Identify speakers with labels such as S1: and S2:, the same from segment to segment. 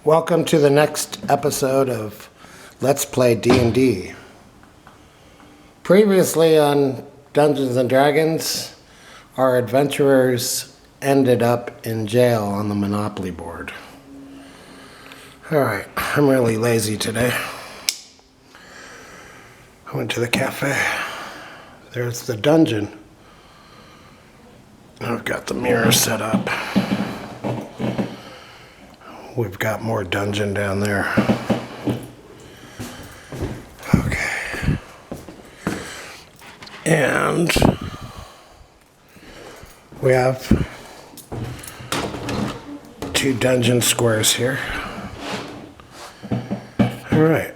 S1: Welcome to the next episode of Let's Play D&D. Previously on Dungeons & Dragons, our adventurers ended up in jail on the Monopoly board. Alright, I'm really lazy today. I went to the cafe. There's the dungeon. I've got the mirror set up. We've got more dungeon down there. Okay. And we have 2 dungeon squares here. Alright.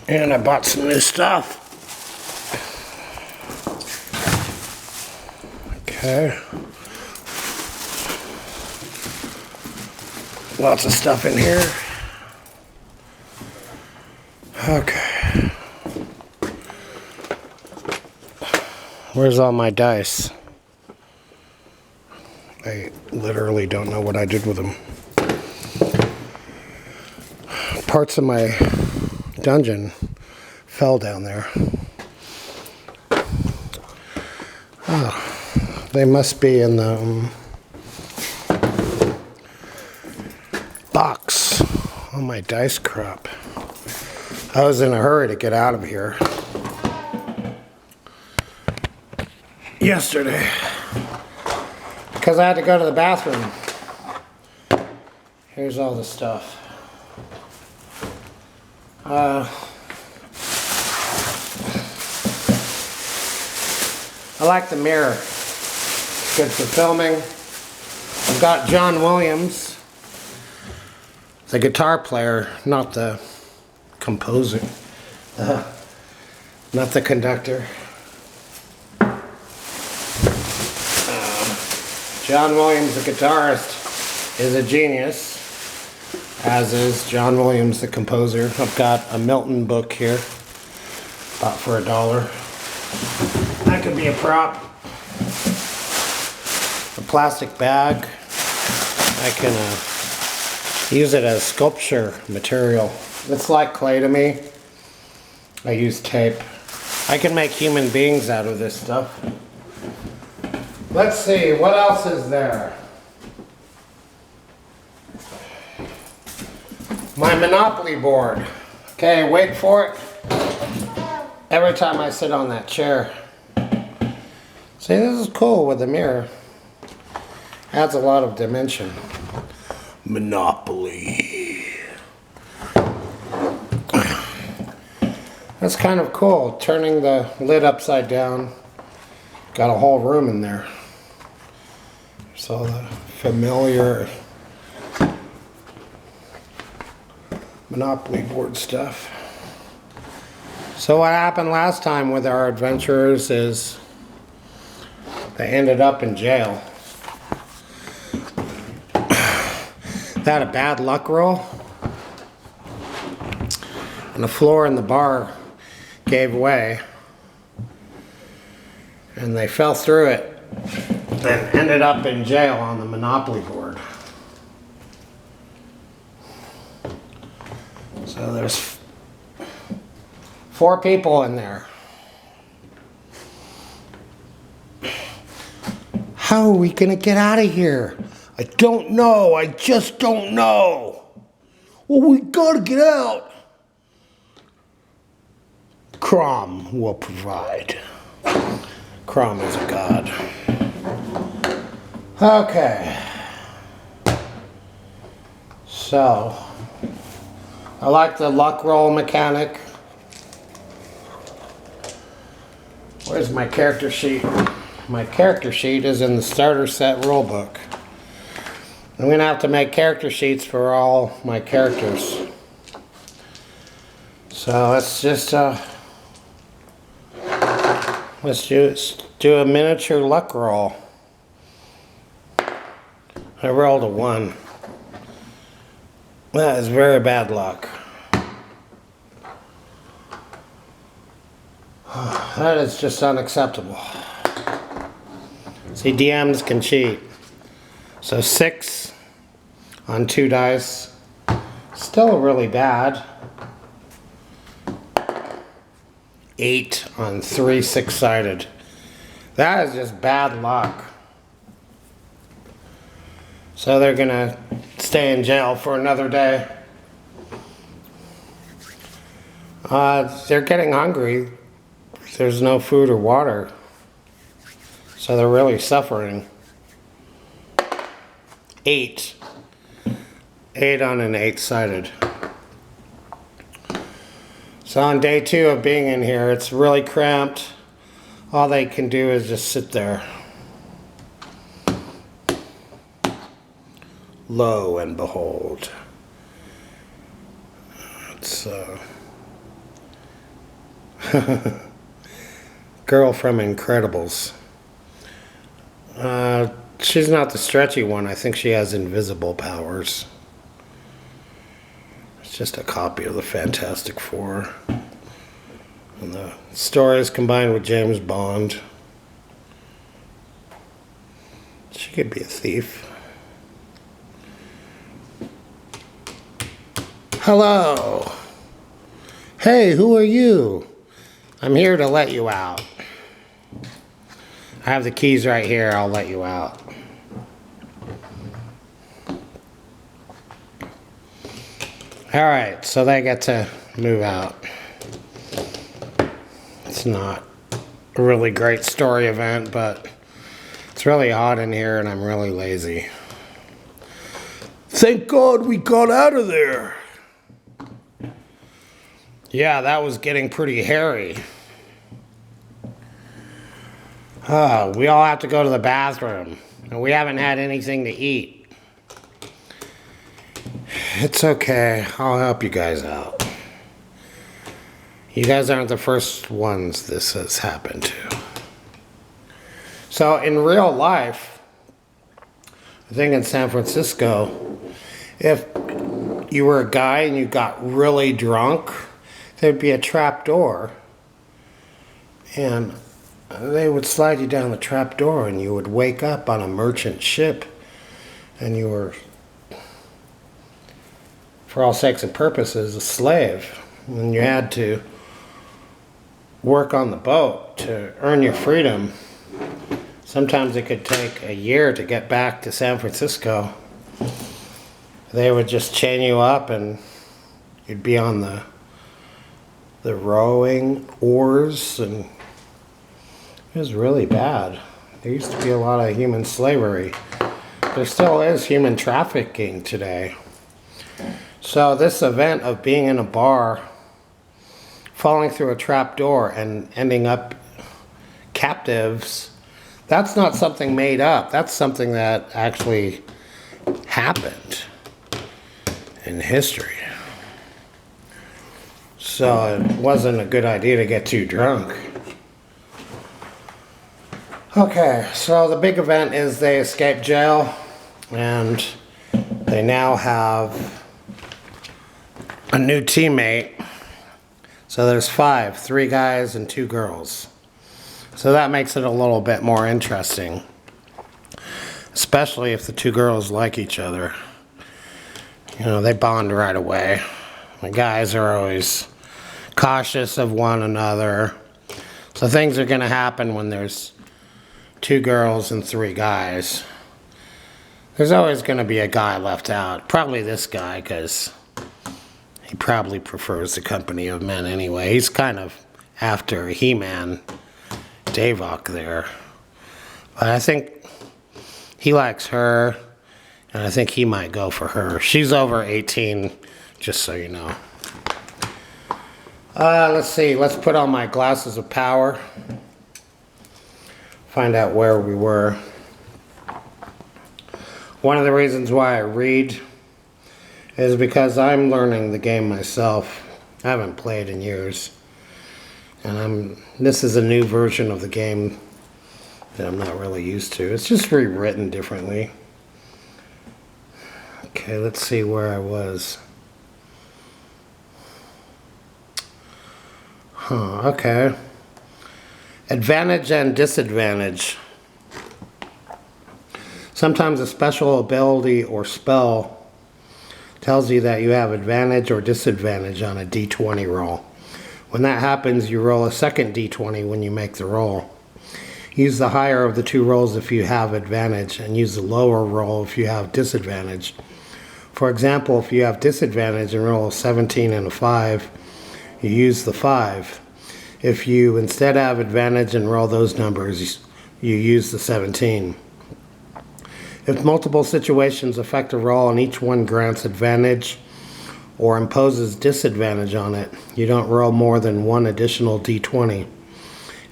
S1: And I bought some new stuff. Okay. Lots of stuff in here. Okay. Where's all my dice? I literally don't know what I did with them. Parts of my dungeon fell down there. Oh, they must be in the box on my dice crop. I was in a hurry to get out of here yesterday because I had to go to the bathroom. Here's all the stuff. I like the mirror. It's good for filming. I've got John Williams, the guitar player, not the composer, not the conductor. John Williams, the guitarist, is a genius, as is John Williams, the composer. I've got a Milton book here, bought for $1. That could be a prop. A plastic bag. I can use it as sculpture material. It's like clay to me. I use tape. I can make human beings out of this stuff. Let's see, what else is there? My Monopoly board. Okay, wait for it. Every time I sit on that chair. See, this is cool with the mirror. Adds a lot of dimension. Monopoly. That's kind of cool. Turning the lid upside down. Got a whole room in there. So the familiar Monopoly board stuff. So what happened last time with our adventurers is they ended up in jail. They had a bad luck roll, and the floor in the bar gave way, and they fell through it and ended up in jail on the Monopoly board. So there's 4 people in there. How are we gonna get out of here? I don't know. I just don't know. Well, we gotta get out. Crom will provide. Crom is a god. Okay. So, I like the luck roll mechanic. Where's my character sheet? My character sheet is in the starter set rulebook. I'm going to have to make character sheets for all my characters. So let's just do a miniature luck roll. I rolled a 1. That is very bad luck. That is just unacceptable. See, DMs can cheat. So 6 on 2 dice. Still really bad. 8 on 3 6-sided. That is just bad luck. So they're gonna stay in jail for another day. They're getting hungry. There's no food or water. So they're really suffering. 8. 8 on an 8-sided. So on day 2 of being in here, it's really cramped. All they can do is just sit there. Lo and behold. It's girl from Incredibles. She's not the stretchy one. I think she has invisible powers. It's just a copy of the Fantastic Four. And the story is combined with James Bond. She could be a thief. Hello. Hey, who are you? I'm here to let you out. I have the keys right here. I'll let you out. Alright, so they get to move out. It's not a really great story event, but it's really hot in here and I'm really lazy. Thank God we got out of there. Yeah, that was getting pretty hairy. We all have to go to the bathroom, and we haven't had anything to eat. It's okay. I'll help you guys out. You guys aren't the first ones this has happened to. So in real life, I think in San Francisco, if you were a guy and you got really drunk, there'd be a trap door, and they would slide you down the trap door, and you would wake up on a merchant ship, and you were, for all sakes and purposes, a slave, and you had to work on the boat to earn your freedom. Sometimes it could take a year to get back to San Francisco. They would just chain you up, and you'd be on the rowing oars, and it was really bad. There used to be a lot of human slavery. There still is human trafficking today. So this event of being in a bar, falling through a trap door and ending up captives, that's not something made up. That's something that actually happened in history. So it wasn't a good idea to get too drunk. Okay, so the big event is they escape jail, and they now have a new teammate. So there's 5, 3 guys and 2 girls. So that makes it a little bit more interesting, especially if the 2 girls like each other. You know, they bond right away. The guys are always cautious of one another. So things are going to happen when there's 2 girls and 3 guys. There's always going to be a guy left out. Probably this guy, because he probably prefers the company of men anyway. He's kind of after He-Man, Davok there. But I think he likes her, and I think he might go for her. She's over 18, just so you know. Let's see. Let's put on my glasses of power. Find out where we were. One of the reasons why I read is because I'm learning the game myself. I haven't played in years. And this is a new version of the game that I'm not really used to. It's just rewritten differently. Okay, let's see where I was. Okay. Advantage and disadvantage. Sometimes a special ability or spell tells you that you have advantage or disadvantage on a d20 roll. When that happens, you roll a second d20 when you make the roll. Use the higher of the two rolls if you have advantage, and use the lower roll if you have disadvantage. For example, if you have disadvantage and roll a 17 and a 5, you use the 5. If you instead have advantage and roll those numbers, you use the 17. If multiple situations affect a roll and each one grants advantage or imposes disadvantage on it, you don't roll more than one additional d20.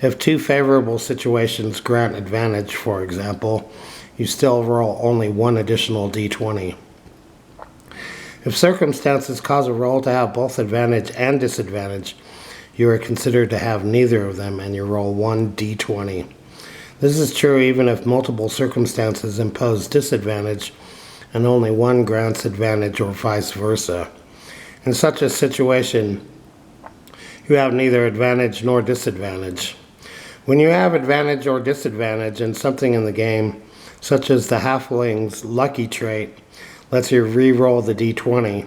S1: If two favorable situations grant advantage, for example, you still roll only one additional d20. If circumstances cause a roll to have both advantage and disadvantage, you are considered to have neither of them and you roll one d20. This is true even if multiple circumstances impose disadvantage and only one grants advantage or vice versa. In such a situation, you have neither advantage nor disadvantage. When you have advantage or disadvantage in something in the game, such as the halfling's lucky trait lets you re-roll the d20,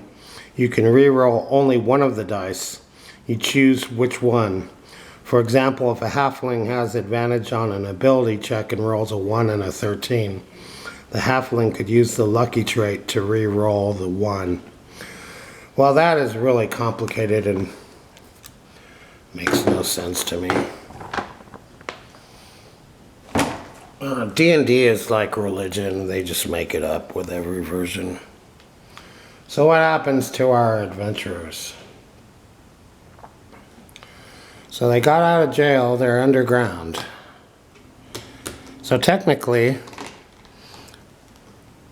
S1: you can re-roll only one of the dice. You choose which one. For example, if a halfling has advantage on an ability check and rolls a 1 and a 13, the halfling could use the lucky trait to re-roll the 1. Well, that is really complicated and makes no sense to me. D&D is like religion. They just make it up with every version. So what happens to our adventurers? So they got out of jail, they're underground. So technically,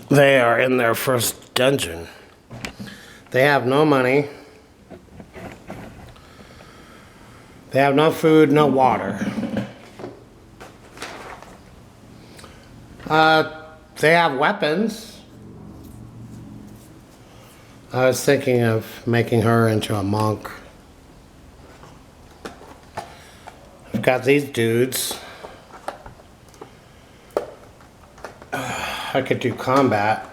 S1: they are in their first dungeon. They have no money. They have no food, no water. They have weapons. I was thinking of making her into a monk. I've got these dudes. I could do combat.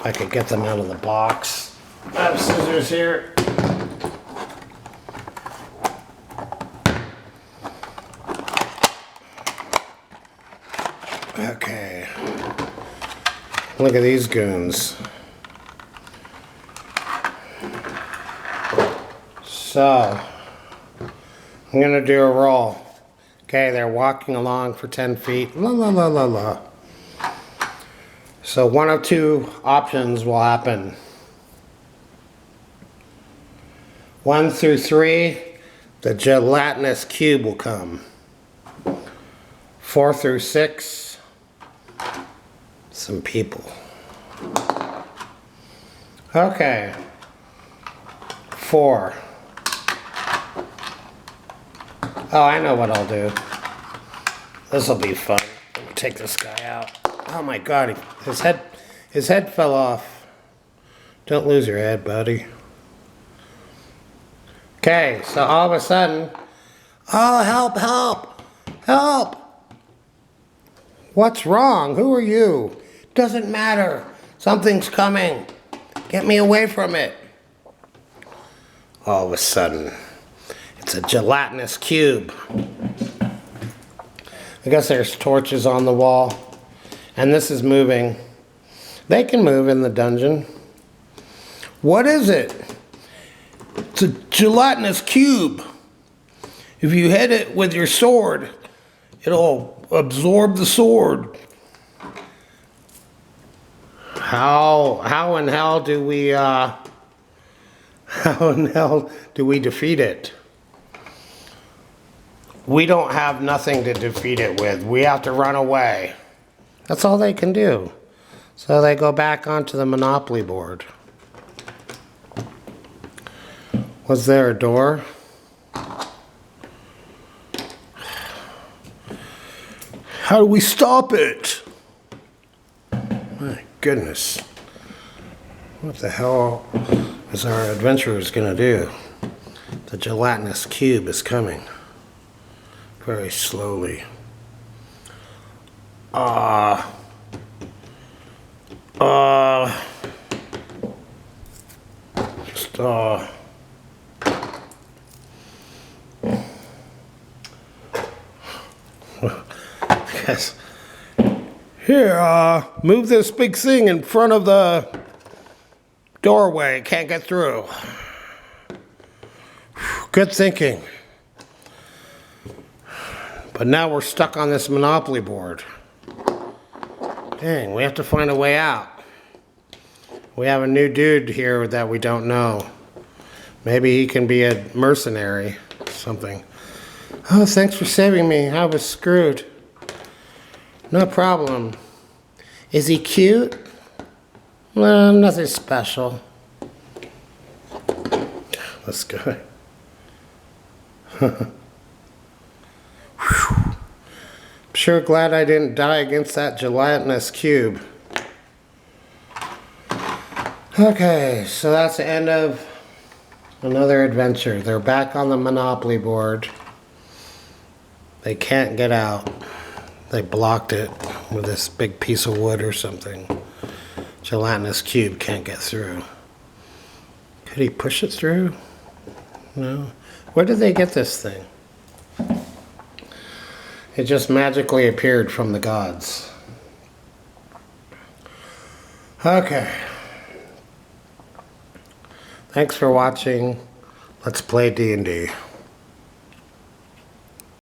S1: I could get them out of the box. I have scissors here. Okay. Look at these goons. So, I'm going to do a roll. Okay, they're walking along for 10 feet. La la la la la. So one of two options will happen. 1 through 3, the gelatinous cube will come. 4 through 6, some people. Okay. 4. Oh, I know what I'll do. This'll be fun. Let me take this guy out. Oh my God, his head fell off. Don't lose your head, buddy. Okay, so all of a sudden, oh, help, help, help. What's wrong? Who are you? Doesn't matter. Something's coming. Get me away from it. All of a sudden, it's a gelatinous cube. I guess there's torches on the wall. And this is moving. They can move in the dungeon. What is it? It's a gelatinous cube. If you hit it with your sword, it'll absorb the sword. How in hell do we defeat it? We don't have nothing to defeat it with. We have to run away. That's all they can do. So they go back onto the Monopoly board. Was there a door? How do we stop it? My goodness. What the hell is our adventurers gonna do? The gelatinous cube is coming. Very slowly. just, yes. Here, move this big thing in front of the doorway. Can't get through. Good thinking. But now we're stuck on this Monopoly board. Dang, we have to find a way out. We have a new dude here that we don't know. Maybe he can be a mercenary or something. Oh, thanks for saving me. I was screwed. No problem. Is he cute? Well, nothing special. Let's go. I'm sure glad I didn't die against that gelatinous cube. Okay, so that's the end of another adventure. They're back on the Monopoly board. They can't get out. They blocked it with this big piece of wood or something. Gelatinous cube can't get through. Could he push it through? No. Where did they get this thing? It just magically appeared from the gods. Okay. Thanks for watching. Let's play D&D.